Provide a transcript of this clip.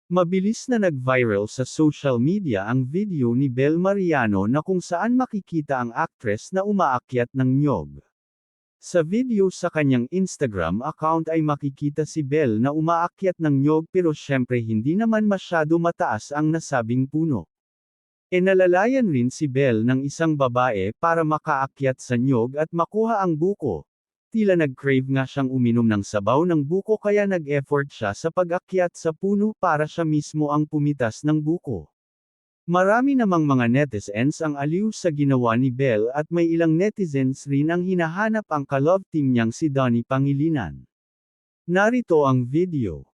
Mabilis na nag-viral sa social media ang video ni Bel Mariano na kung saan makikita ang aktres na umaakyat ng niyog. Sa video sa kanyang Instagram account ay makikita si Bel na umaakyat ng niyog pero syempre hindi naman masyado mataas ang nasabing puno. Nalalayan rin si Bel ng isang babae para makaakyat sa niyog at makuha ang buko. Tila nag-crave nga siyang uminom ng sabaw ng buko kaya nag-effort siya sa pag-akyat sa puno para siya mismo ang pumitas ng buko. Marami namang mga netizens ang aliw sa ginawa ni Bel at may ilang netizens rin ang hinahanap ang ka-love team niyang si Donnie Pangilinan. Narito ang video.